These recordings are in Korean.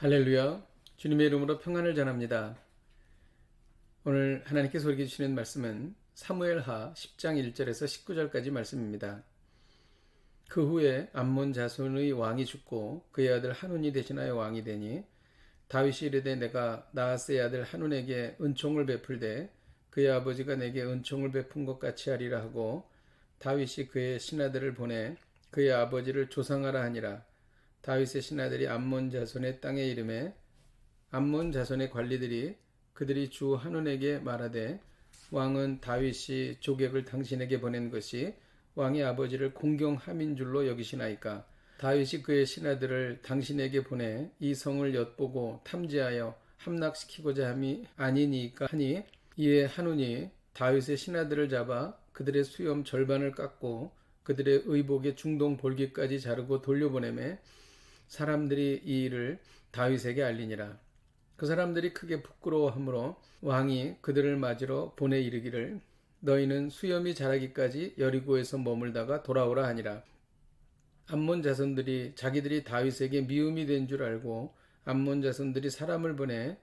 할렐루야. 주님의 이름으로 평안을 전합니다. 오늘 하나님께서 우리에게 주시는 말씀은 사무엘하 10장 1절에서 19절까지 말씀입니다. 그 후에 암몬 자손의 왕이 죽고 그의 아들 한운이 대신하여 왕이 되니 다윗이 이르되 내가 나하스의 아들 한운에게 은총을 베풀되 그의 아버지가 내게 은총을 베푼 것 같이 하리라 하고 다윗이 그의 신하들을 보내 그의 아버지를 조상하라 하니라. 다윗의 신하들이 암몬 자손의 땅에 이름에 암몬 자손의 관리들이 그들이 주 한운에게 말하되 왕은 다윗이 조객을 당신에게 보낸 것이 왕의 아버지를 공경함인 줄로 여기시나이까. 다윗이 그의 신하들을 당신에게 보내 이 성을 엿보고 탐지하여 함락시키고자 함이 아니니까 하니, 이에 한운이 다윗의 신하들을 잡아 그들의 수염 절반을 깎고 그들의 의복의 중동 볼기까지 자르고 돌려보내매 사람들이 이 일을 다윗에게 알리니라. 그 사람들이 크게 부끄러워하므로 왕이 그들을 맞으러 보내 이르기를 너희는 수염이 자라기까지 여리고에서 머물다가 돌아오라 하니라. 암몬 자손들이 자기들이 다윗에게 미움이 된 줄 알고 암몬 자손들이 사람을 보내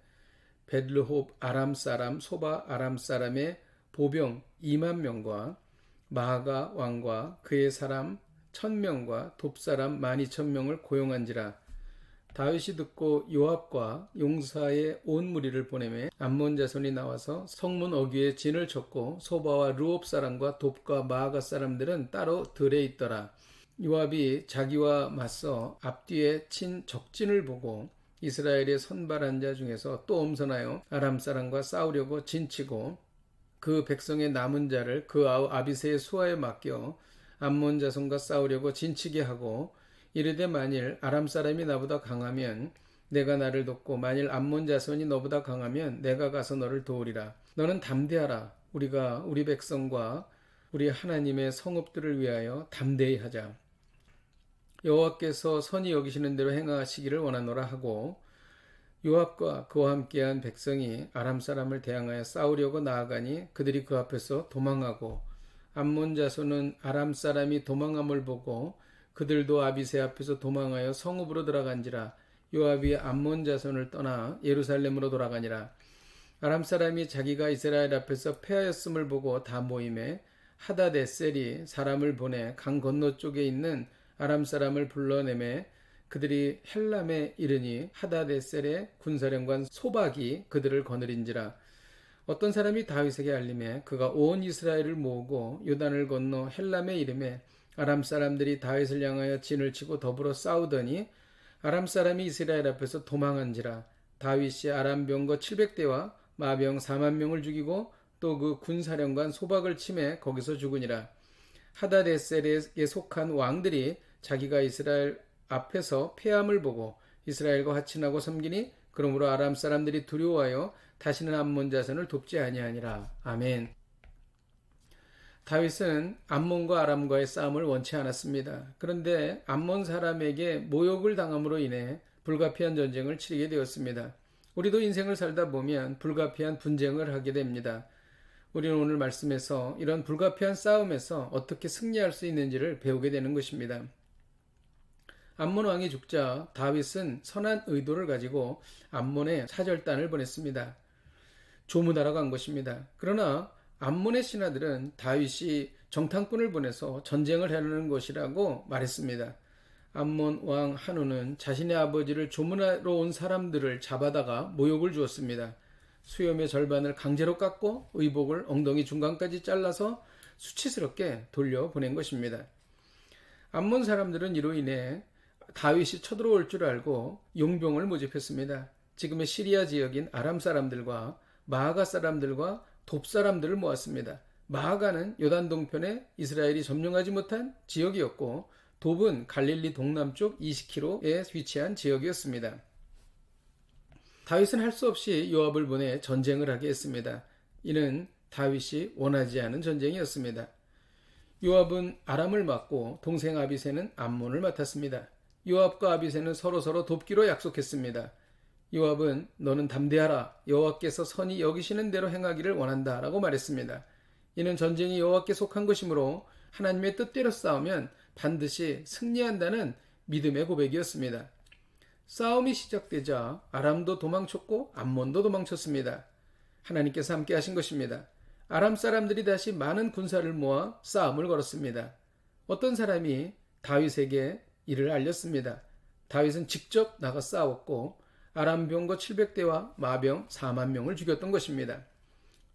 벳르홉 아람 사람 소바 아람 사람의 보병 2만 명과 마하가 왕과 그의 사람 1000명과 돕사람 12000명을 고용한지라. 다윗이 듣고 요압과 용사의 온 무리를 보내매 암몬 자손이 나와서 성문 어귀에 진을 쳤고 소바와 르옵 사람과 돕과 마하가 사람들은 따로 들에 있더라. 요압이 자기와 맞서 앞뒤에 친 적진을 보고 이스라엘의 선발한 자 중에서 또 엄선하여 아람 사람과 싸우려고 진치고 그 백성의 남은 자를 그 아우 아비새의 수하에 맡겨 암몬 자손과 싸우려고 진치게 하고 이르되 만일 아람 사람이 나보다 강하면 내가 나를 돕고 만일 암몬 자손이 너보다 강하면 내가 가서 너를 도우리라. 너는 담대하라. 우리가 우리 백성과 우리 하나님의 성읍들을 위하여 담대히 하자. 여호와께서 선히 여기시는 대로 행하시기를 원하노라 하고 요압과 그와 함께한 백성이 아람 사람을 대항하여 싸우려고 나아가니 그들이 그 앞에서 도망하고 암몬 자손은 아람 사람이 도망함을 보고 그들도 아비새 앞에서 도망하여 성읍으로 들어간지라. 요압이 암몬 자손을 떠나 예루살렘으로 돌아가니라. 아람 사람이 자기가 이스라엘 앞에서 패하였음을 보고 다 모임에 하다데셀이 사람을 보내 강 건너쪽에 있는 아람 사람을 불러내매 그들이 헬람에 이르니 하다데셀의 군사령관 소박이 그들을 거느린지라. 어떤 사람이 다윗에게 알림해 그가 온 이스라엘을 모으고 요단을 건너 헬람에 이르매 아람 사람들이 다윗을 향하여 진을 치고 더불어 싸우더니 아람 사람이 이스라엘 앞에서 도망한지라. 다윗이 아람 병거 700대와 마병 4만 명을 죽이고 또 그 군사령관 소박을 치매 거기서 죽으니라. 하다데셀에 속한 왕들이 자기가 이스라엘 앞에서 패함을 보고 이스라엘과 화친하고 섬기니 그러므로 아람 사람들이 두려워하여 다시는 암몬 자손을 돕지 아니하니라. 아멘. 다윗은 암몬과 아람과의 싸움을 원치 않았습니다. 그런데 암몬 사람에게 모욕을 당함으로 인해 불가피한 전쟁을 치르게 되었습니다. 우리도 인생을 살다 보면 불가피한 분쟁을 하게 됩니다. 우리는 오늘 말씀에서 이런 불가피한 싸움에서 어떻게 승리할 수 있는지를 배우게 되는 것입니다. 암몬 왕이 죽자 다윗은 선한 의도를 가지고 암몬에 사절단을 보냈습니다. 조문하러 간 것입니다. 그러나 암몬의 신하들은 다윗이 정탐꾼을 보내서 전쟁을 하려는 것이라고 말했습니다. 암몬 왕 한운은 자신의 아버지를 조문하러 온 사람들을 잡아다가 모욕을 주었습니다. 수염의 절반을 강제로 깎고 의복을 엉덩이 중간까지 잘라서 수치스럽게 돌려보낸 것입니다. 암몬 사람들은 이로 인해 다윗이 쳐들어올 줄 알고 용병을 모집했습니다. 지금의 시리아 지역인 아람 사람들과 마하가 사람들과 돕 사람들을 모았습니다. 마하가는 요단 동편에 이스라엘이 점령하지 못한 지역이었고 돕은 갈릴리 동남쪽 20km에 위치한 지역이었습니다. 다윗은 할 수 없이 요압을 보내 전쟁을 하게 했습니다. 이는 다윗이 원하지 않은 전쟁이었습니다. 요압은 아람을 맡고 동생 아비새는 암몬을 맡았습니다. 요압과 아비새는 서로 돕기로 약속했습니다. 요압은 너는 담대하라. 여호와께서 선히 여기시는 대로 행하기를 원한다 라고 말했습니다. 이는 전쟁이 여호와께 속한 것이므로 하나님의 뜻대로 싸우면 반드시 승리한다는 믿음의 고백이었습니다. 싸움이 시작되자 아람도 도망쳤고 암몬도 도망쳤습니다. 하나님께서 함께 하신 것입니다. 아람 사람들이 다시 많은 군사를 모아 싸움을 걸었습니다. 어떤 사람이 다윗에게 이를 알렸습니다. 다윗은 직접 나가 싸웠고 아람 병거 700대와 마병 4만 명을 죽였던 것입니다.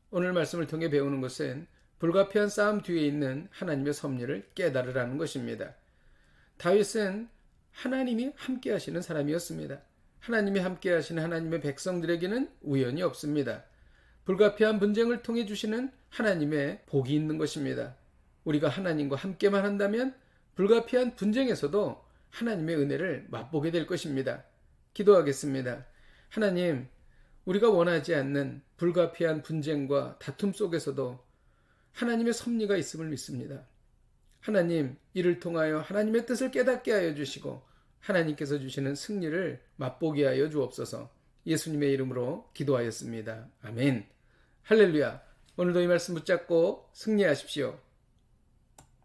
오늘 말씀을 통해 배우는 것은 불가피한 싸움 뒤에 있는 하나님의 섭리를 깨달으라는 것입니다. 다윗은 하나님이 함께 하시는 사람이었습니다. 하나님이 함께 하시는 하나님의 백성들에게는 우연이 없습니다. 불가피한 분쟁을 통해 주시는 하나님의 복이 있는 것입니다. 우리가 하나님과 함께만 한다면 불가피한 분쟁에서도 하나님의 은혜를 맛보게 될 것입니다. 기도하겠습니다. 하나님, 우리가 원하지 않는 불가피한 분쟁과 다툼 속에서도 하나님의 섭리가 있음을 믿습니다. 하나님, 이를 통하여 하나님의 뜻을 깨닫게 하여 주시고 하나님께서 주시는 승리를 맛보게 하여 주옵소서. 예수님의 이름으로 기도하였습니다. 아멘. 할렐루야. 오늘도 이 말씀 붙잡고 승리하십시오.